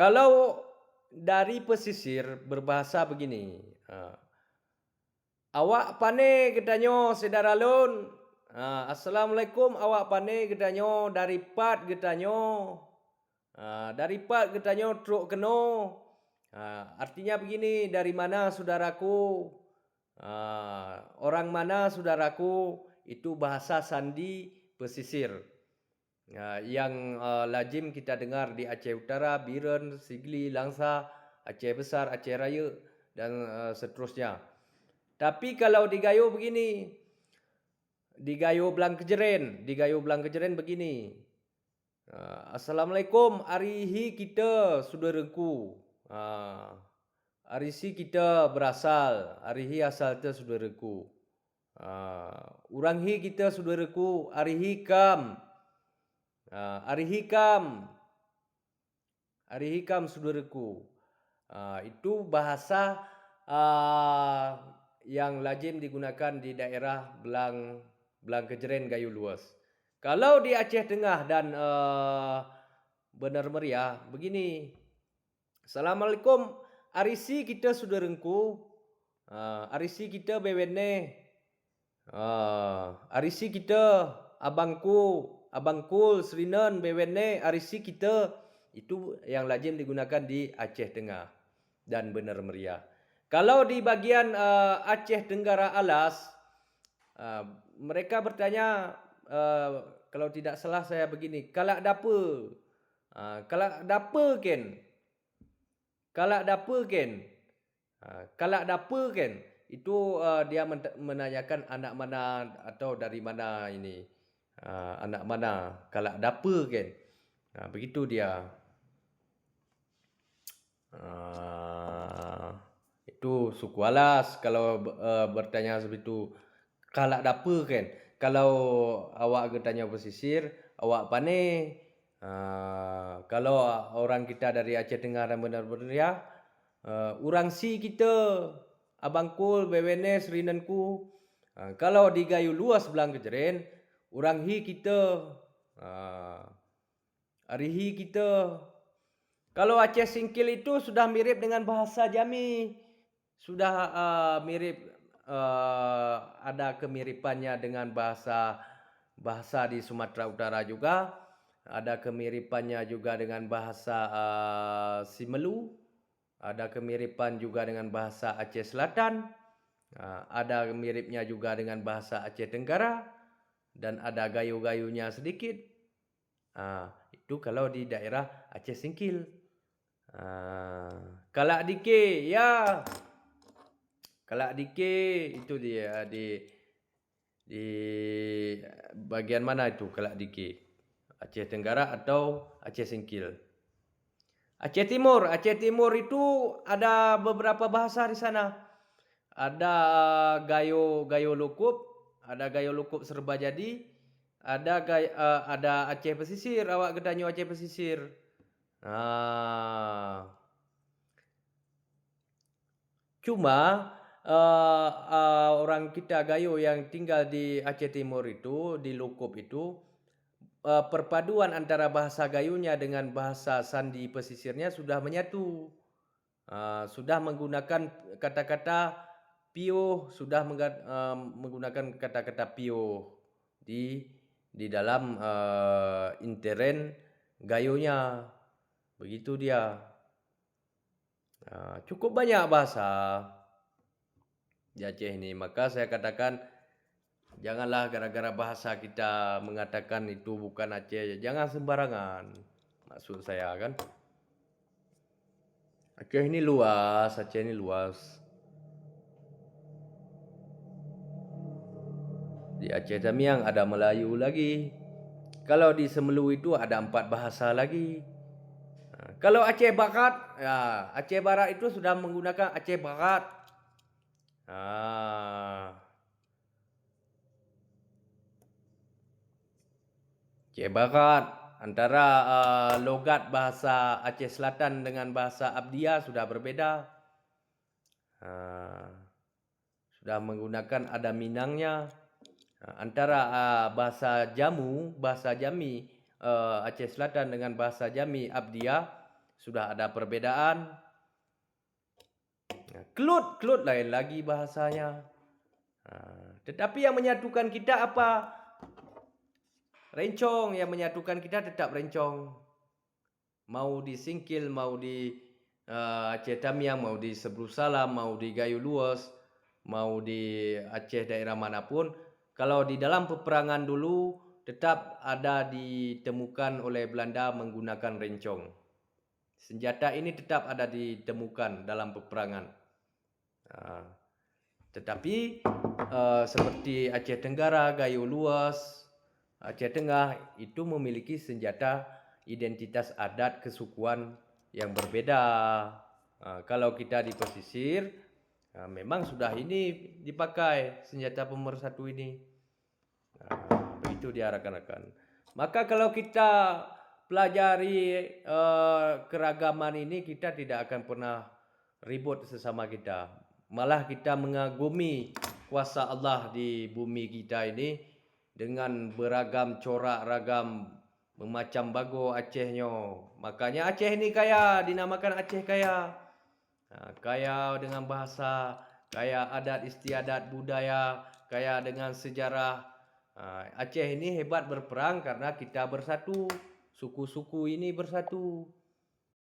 Kalau dari pesisir berbahasa begini, "Awak pane?" getanyo saudara lun. "Assalamualaikum, awak pane?" getanyo. "Dari pat," getanyo. "Dari pat," getanyo, "truk keno." Artinya begini, "Dari mana saudaraku?" "Orang mana saudaraku?" Itu bahasa sandi pesisir. Yang lazim kita dengar di Aceh Utara, Biren, Sigli, Langsa, Aceh Besar, Aceh Raya dan seterusnya. Tapi kalau di Gayo begini, di Gayo Belang Kejeren begini. "Assalamualaikum, arihi kita saudaraku." Arisi kita berasal, arihi asal te saudaraku. Uranghi kita saudaraku, arihi kam. Arihi kam saudaraku. Itu bahasa yang lazim digunakan di daerah Belang Kejeren, Gayo Luas. Kalau di Aceh Tengah dan Benar Meriah begini. "Assalamualaikum, arisi kita saudaraku. Arisi kita bewene. Arisi kita abangkul serinen bewene arisi kita." Itu yang lazim digunakan di Aceh Tengah dan Benar Meriah. Kalau di bagian Aceh Tenggara Alas, mereka bertanya, kalau tidak salah saya begini, "Kalak dapa?" "Kalak dapa ken?" "Kalak dapa ken?" "Kalak dapa ken?" Itu dia menanyakan anak mana atau dari mana ini. Anak mana, "Kalak dapa ken?" Begitu dia. Itu suku Alas kalau bertanya seperti itu. "Kalak dapa ken?" Kalau awak bertanya pesisir, "Awak pane?" Kalau orang kita dari Aceh Tengah dan Benar Meriah, "Urang si kita, abangkul, bewene, serinenku." Kalau di Gayo Luas Belang Kejeren, "Urang hi kita, arihi kita." Kalau Aceh Singkil itu sudah mirip dengan bahasa Jami. Sudah mirip, ada kemiripannya dengan bahasa di Sumatera Utara juga. Ada kemiripannya juga dengan bahasa Simelu. Ada kemiripan juga dengan bahasa Aceh Selatan. Ada miripnya juga dengan bahasa Aceh Tenggara. Dan ada gayo-gayonya sedikit. Itu kalau di daerah Aceh Singkil. Kalak dike, ya. Kalak dike itu dia di bagian mana itu Kalak dike? Aceh Tenggara atau Aceh Singkil? Aceh Timur itu ada beberapa bahasa di sana. Ada gayo lukup, ada gayo lukup serba jadi, ada Aceh pesisir, awak gedanyo Aceh pesisir. Cuma orang kita Gayo yang tinggal di Aceh Timur itu, di Lukup itu, perpaduan antara bahasa Gayonya dengan bahasa sandi pesisirnya sudah menyatu. Sudah menggunakan kata-kata piuh, sudah menggunakan kata-kata piuh di dalam intern Gayonya. Begitu dia. Cukup banyak bahasa di Aceh ini. Maka saya katakan, janganlah gara-gara bahasa kita mengatakan itu bukan Aceh. Jangan sembarangan. Maksud saya kan. Aceh ini luas. Di Aceh Tamiang ada Melayu lagi. Kalau di Semelu itu ada 4 bahasa lagi. Kalau Aceh Barat, ya Aceh Barat itu sudah menggunakan Aceh Barat. Aceh Barat antara logat bahasa Aceh Selatan dengan bahasa Abdia sudah berbeda. Sudah menggunakan ada Minangnya. Antara bahasa Jami Aceh Selatan dengan bahasa Jami Abdia sudah ada perbedaan. Kelut lain lagi bahasanya. Tetapi yang menyatukan kita apa? Rencong. Yang menyatukan kita tetap rencong. Mau di Singkil, mau di Aceh Tamiang, mau di Sebrusalam, mau di Gayo Luas, mau di Aceh daerah manapun, kalau di dalam peperangan dulu tetap ada ditemukan oleh Belanda menggunakan rencong. Senjata ini tetap ada ditemukan dalam peperangan. Tetapi seperti Aceh Tenggara, Gayo Luas, Aceh Tengah itu memiliki senjata identitas adat kesukuan yang berbeda. Kalau kita di pesisir, memang sudah ini dipakai senjata pemersatu ini. Begitu dia rekan-rekan. Maka kalau kita pelajari keragaman ini, kita tidak akan pernah ribut sesama kita. Malah kita mengagumi kuasa Allah di bumi kita ini dengan beragam corak ragam macam bago Acehnya. Makanya Aceh ini kaya, dinamakan Aceh kaya. Kaya dengan bahasa, kaya adat istiadat budaya, kaya dengan sejarah. Aceh ini hebat berperang karena kita bersatu. Suku-suku ini bersatu.